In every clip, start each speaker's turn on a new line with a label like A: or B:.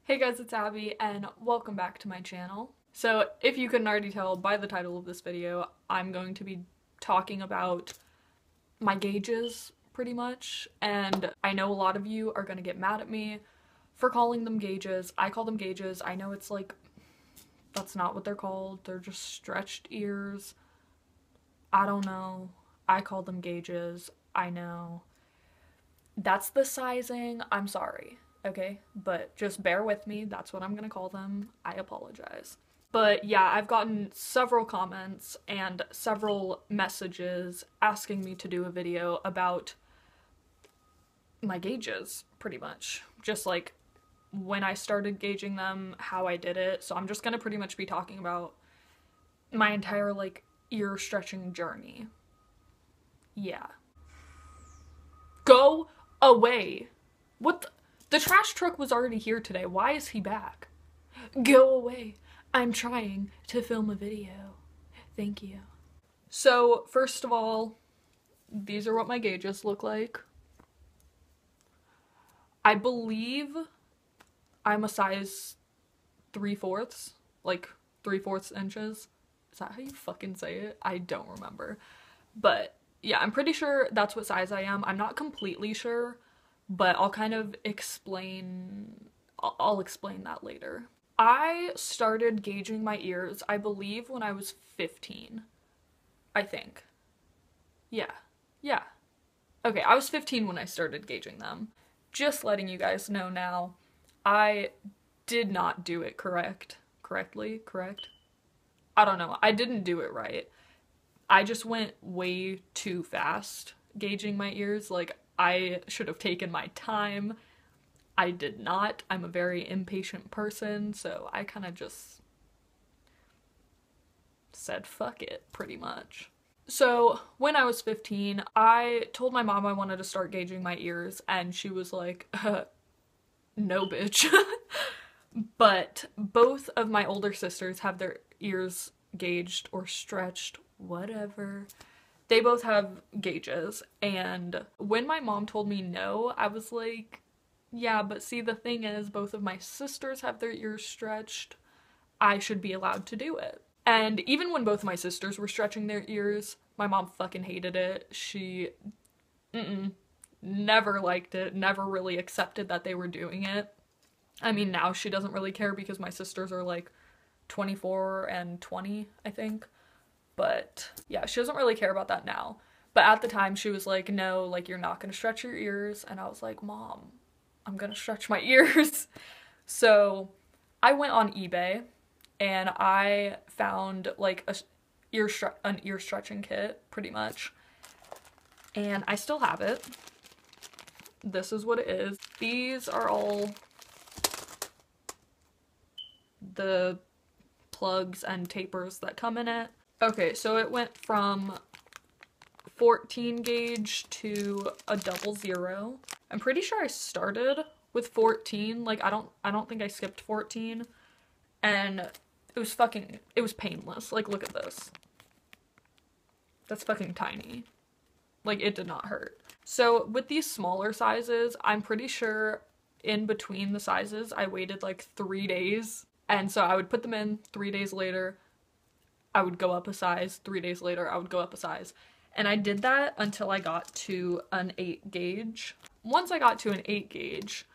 A: Hey guys, it's Abby and welcome back to my channel. So if you couldn't already tell by the title of this video, I'm going to be talking about my gauges pretty much, and I know a lot of you are going to get mad at me for calling them gauges. I call them gauges. I know it's like, that's not what they're called. They're just stretched ears. I don't know. I call them gauges. I know. That's the sizing. I'm sorry. Okay, but just bear with me. That's what I'm gonna call them. I apologize. But yeah, I've gotten several comments and several messages asking me to do a video about my gauges, pretty much. Just like when I started gauging them, how I did it. So I'm just gonna pretty much be talking about my entire like ear stretching journey. Yeah. Go away. What the trash truck was already here today. Why is he back? Go away. I'm trying to film a video. Thank you. So, first of all, these are what my gauges look like. I believe I'm a size 3/4, like 3/4 inches. Is that how you fucking say it? I don't remember. But yeah, I'm pretty sure that's what size I am. I'm not completely sure, but I'll kind of explain, I'll explain that later. I started gauging my ears, I believe, when I was 15. I think. Yeah. Okay, I was 15 when I started gauging them. Just letting you guys know now, I did not do it correct? I don't know. I didn't do it right. I just went way too fast gauging my ears. Like, I should have taken my time. I did not. I'm a very impatient person, so I kind of just said fuck it, pretty much. So when I was 15, I told my mom I wanted to start gauging my ears, and she was like, no bitch. But both of my older sisters have their ears gauged or stretched, whatever. They both have gauges, and when my mom told me no, I was like, yeah, but see, the thing is, both of my sisters have their ears stretched. I should be allowed to do it. And even when both my sisters were stretching their ears, my mom fucking hated it. She never liked it, never really accepted that they were doing it. I mean, now she doesn't really care because my sisters are like 24 and 20, I think. But yeah, she doesn't really care about that now. But at the time, she was like, no, like, you're not gonna stretch your ears. And I was like, Mom, I'm gonna stretch my ears. So I went on eBay and I found like an ear stretching kit, pretty much. And I still have it. This is what it is. These are all the plugs and tapers that come in it. Okay, so it went from 14 gauge to a 00. I'm pretty sure I started with 14. Like, I don't think I skipped 14. And it was painless. Like, look at this. That's fucking tiny. Like, it did not hurt. So with these smaller sizes, I'm pretty sure in between the sizes, I waited like 3 days. And so I would put them in, 3 days later, I would go up a size, 3 days later, I would go up a size. And I did that until I got to an 8 gauge. Once I got to an 8 gauge,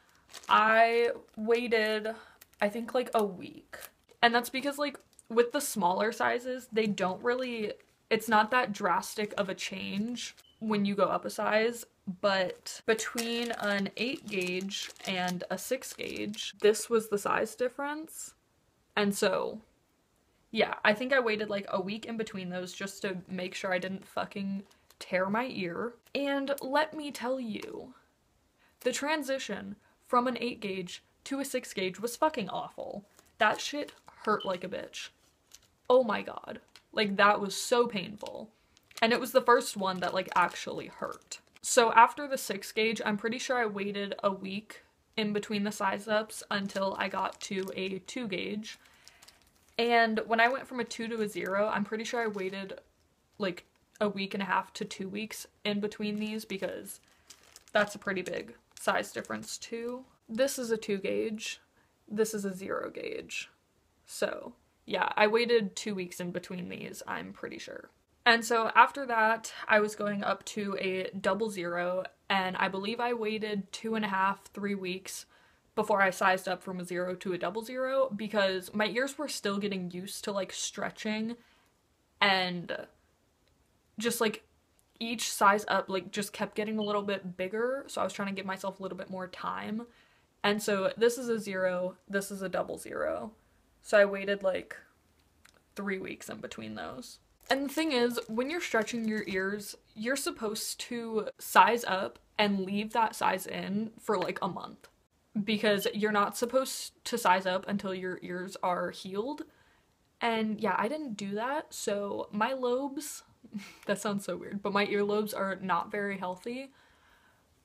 A: I waited, I think, like a week. And that's because, like, with the smaller sizes, they don't really, it's not that drastic of a change when you go up a size. But between an 8 gauge and a 6 gauge, this was the size difference. And so, yeah, I think I waited like a week in between those just to make sure I didn't fucking tear my ear. And let me tell you, the transition from an 8 gauge to a 6 gauge was fucking awful. That shit hurt like a bitch. Oh my god. Like, that was so painful. And it was the first one that like actually hurt. So after the 6 gauge, I'm pretty sure I waited a week in between the size ups until I got to a 2 gauge. And when I went from a 2 to a 0, I'm pretty sure I waited like a week and a half to 2 weeks in between these because that's a pretty big size difference too. This is a 2 gauge. this is a 0 gauge. So yeah, I waited 2 weeks in between these, I'm pretty sure. And so after that, I was going up to a 00, and I believe I waited 2.5, 3 weeks before I sized up from a 0 to a 00 because my ears were still getting used to like stretching, and just like each size up like just kept getting a little bit bigger, so I was trying to give myself a little bit more time. And so this is a 0, this is a 00. So I waited like 3 weeks in between those. And the thing is, when you're stretching your ears, you're supposed to size up and leave that size in for like a month. Because you're not supposed to size up until your ears are healed. And yeah, I didn't do that, so my lobes, that sounds so weird, but my earlobes are not very healthy.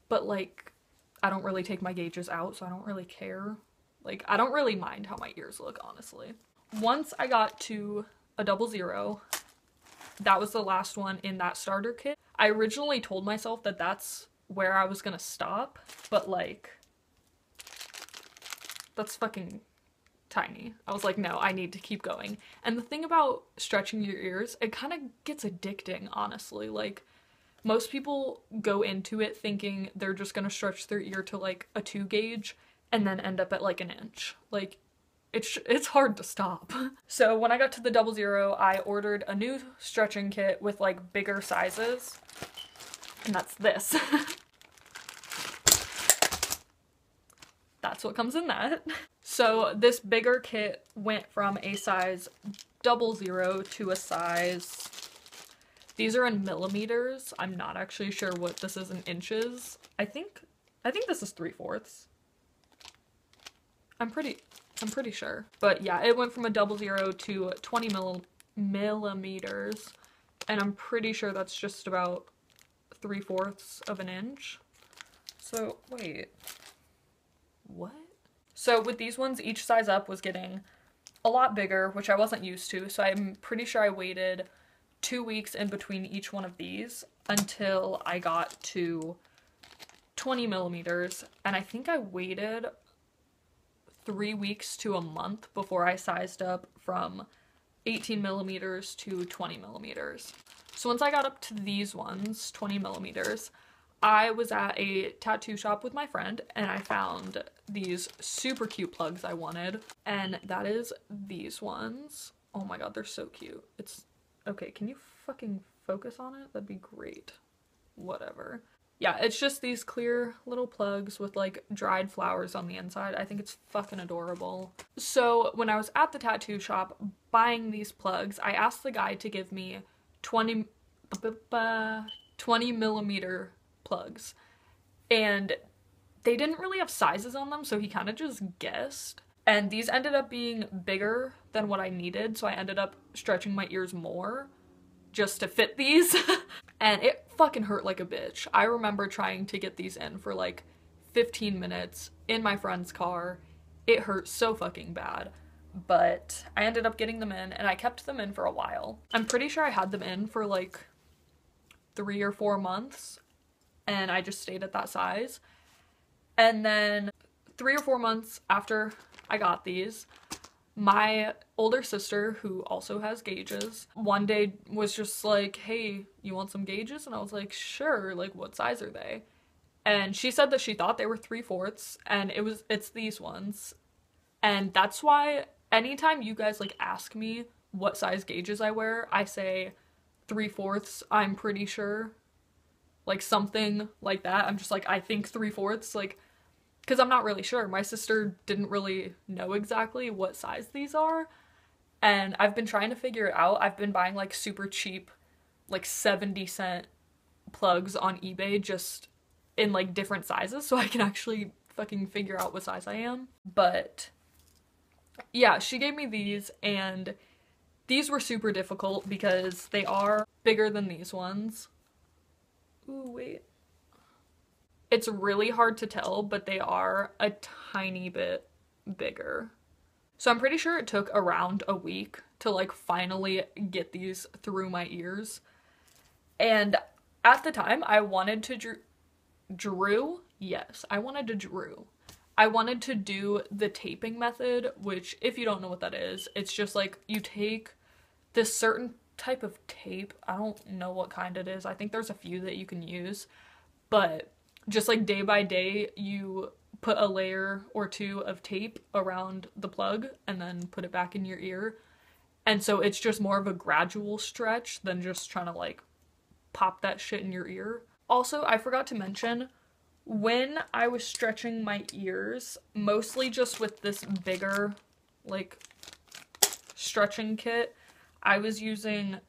A: But like, I don't really take my gauges out, so I don't really care. Like, I don't really mind how my ears look, honestly. Once I got to a 00, that was the last one in that starter kit. I originally told myself that that's where I was gonna stop, but like, that's fucking tiny. I was like, no, I need to keep going. And the thing about stretching your ears, it kind of gets addicting, honestly. Like, most people go into it thinking they're just gonna stretch their ear to like a 2 gauge and then end up at like an inch. Like, it's hard to stop. So when I got to the 00, I ordered a new stretching kit with like bigger sizes, and that's this. That's what comes in that. So this bigger kit went from a size 00 to a size, these are in millimeters. I'm not actually sure what this is in inches. I think this is 3/4. I'm pretty sure. But yeah, it went from a 00 to 20 millimeters, and I'm pretty sure that's just about 3/4 of an inch. So wait, what? So with these ones, each size up was getting a lot bigger, which I wasn't used to, so I'm pretty sure I waited 2 weeks in between each one of these until I got to 20 millimeters, and I think I waited 3 weeks to a month before I sized up from 18 millimeters to 20 millimeters. So once I got up to these ones, 20 millimeters, I was at a tattoo shop with my friend and I found these super cute plugs I wanted, and that is these ones. Oh my god, they're so cute. It's okay, can you fucking focus on it? That'd be great. Whatever. Yeah, it's just these clear little plugs with like dried flowers on the inside. I think it's fucking adorable. So when I was at the tattoo shop buying these plugs, I asked the guy to give me 20 millimeter plugs, and they didn't really have sizes on them, so he kind of just guessed. And these ended up being bigger than what I needed, so I ended up stretching my ears more just to fit these. And it fucking hurt like a bitch. I remember trying to get these in for like 15 minutes in my friend's car. It hurt so fucking bad. But I ended up getting them in, and I kept them in for a while. I'm pretty sure I had them in for like 3 or 4 months, and I just stayed at that size. And then 3 or 4 months after I got these, my older sister, who also has gauges, one day was just like, hey, you want some gauges? And I was like, sure, like what size are they? And she said that she thought they were 3/4, and it's these ones. And that's why anytime you guys like ask me what size gauges I wear, I say 3/4, I'm pretty sure. Like something like that. I'm just like, I think 3/4, like, because I'm not really sure. My sister didn't really know exactly what size these are, and I've been trying to figure it out. I've been buying like super cheap, like 70-cent plugs on eBay just in like different sizes so I can actually fucking figure out what size I am. But yeah, she gave me these, and these were super difficult because they are bigger than these ones. Ooh, wait. It's really hard to tell, but they are a tiny bit bigger. So I'm pretty sure it took around a week to like finally get these through my ears. And at the time I wanted to drew. Yes, I wanted to drew. I wanted to do the taping method, which if you don't know what that is, it's just like you take this certain type of tape. I don't know what kind it is. I think there's a few that you can use, but just like day by day, you put a layer or two of tape around the plug and then put it back in your ear. And so it's just more of a gradual stretch than just trying to like pop that shit in your ear. Also, I forgot to mention, when I was stretching my ears, mostly just with this bigger like stretching kit, I was using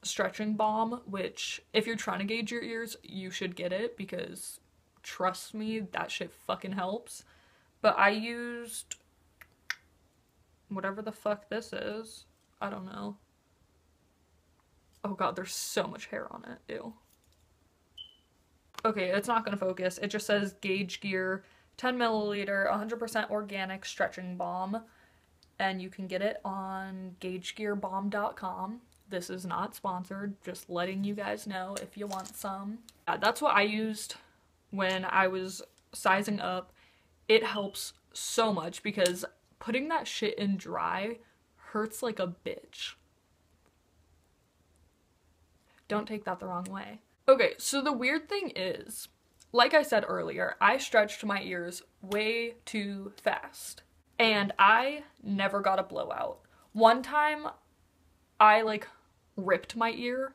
A: stretching balm, which if you're trying to gauge your ears, you should get it because trust me, that shit fucking helps. But I used whatever the fuck this is. I don't know. Oh god, there's so much hair on it. Ew. Okay, it's not gonna focus. It just says Gauge Gear 10 milliliter 100% organic stretching balm, and you can get it on gagegearbalm.com. This is not sponsored, just letting you guys know if you want some. Yeah, that's what I used when I was sizing up. It helps so much because putting that shit in dry hurts like a bitch. Don't take that the wrong way. Okay, so the weird thing is, like I said earlier, I stretched my ears way too fast. And I never got a blowout. One time, I like ripped my ear.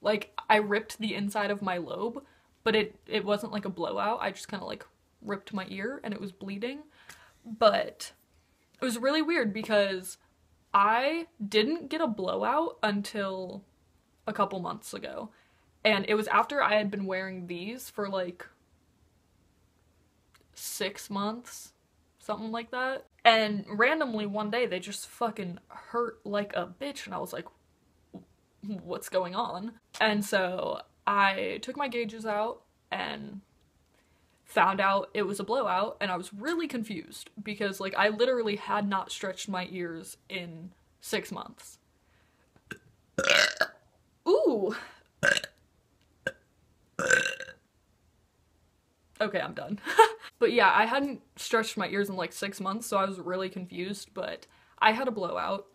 A: Like, I ripped the inside of my lobe, but it wasn't like a blowout. I just kind of like ripped my ear and it was bleeding. But it was really weird because I didn't get a blowout until a couple months ago. And it was after I had been wearing these for like 6 months, something like that. And randomly one day they just fucking hurt like a bitch and I was like, what's going on? And so I took my gauges out and found out it was a blowout, and I was really confused because like I literally had not stretched my ears in 6 months. Ooh. Okay, I'm done. But yeah, I hadn't stretched my ears in like 6 months, so I was really confused, but I had a blowout.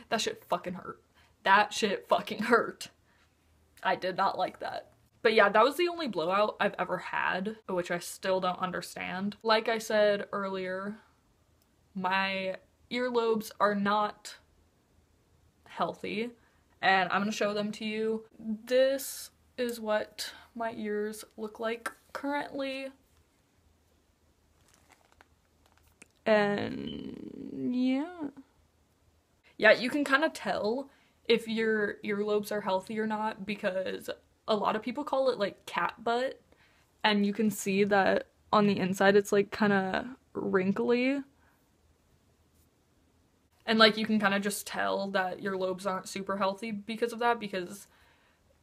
A: That shit fucking hurt. That shit fucking hurt. I did not like that. But yeah, that was the only blowout I've ever had, which I still don't understand. Like I said earlier, my earlobes are not healthy, and I'm gonna show them to you. This is what my ears look like currently. And yeah. Yeah, you can kind of tell if your earlobes are healthy or not because a lot of people call it like cat butt, and you can see that on the inside it's like kind of wrinkly. And like you can kind of just tell that your lobes aren't super healthy because of that, because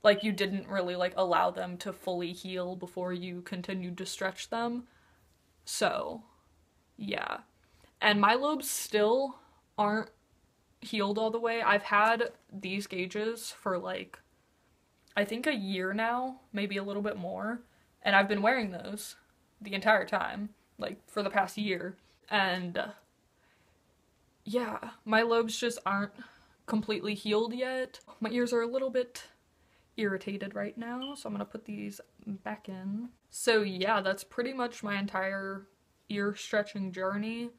A: like you didn't really like allow them to fully heal before you continued to stretch them. So yeah. And my lobes still aren't healed all the way. I've had these gauges for like I think a year now, maybe a little bit more, and I've been wearing those the entire time, like for the past year. And yeah, my lobes just aren't completely healed yet. My ears are a little bit irritated right now, so I'm gonna put these back in. So yeah, that's pretty much my entire ear stretching journey.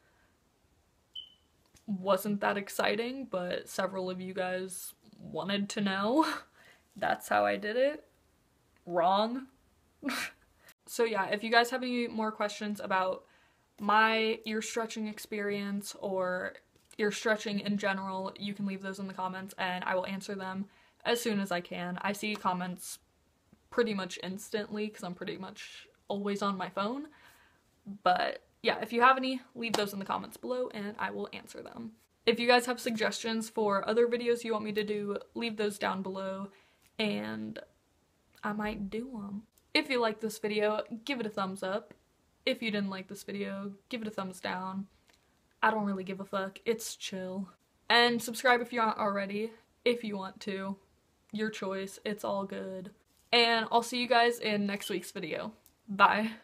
A: Wasn't that exciting, but several of you guys wanted to know. That's how I did it. Wrong. So yeah, if you guys have any more questions about my ear stretching experience or ear stretching in general, you can leave those in the comments and I will answer them as soon as I can. I see comments pretty much instantly because I'm pretty much always on my phone. But yeah, if you have any, leave those in the comments below and I will answer them. If you guys have suggestions for other videos you want me to do, leave those down below and I might do them. If you like this video, give it a thumbs up. If you didn't like this video, give it a thumbs down. I don't really give a fuck. It's chill. And subscribe if you aren't already, if you want to. Your choice. It's all good. And I'll see you guys in next week's video. Bye.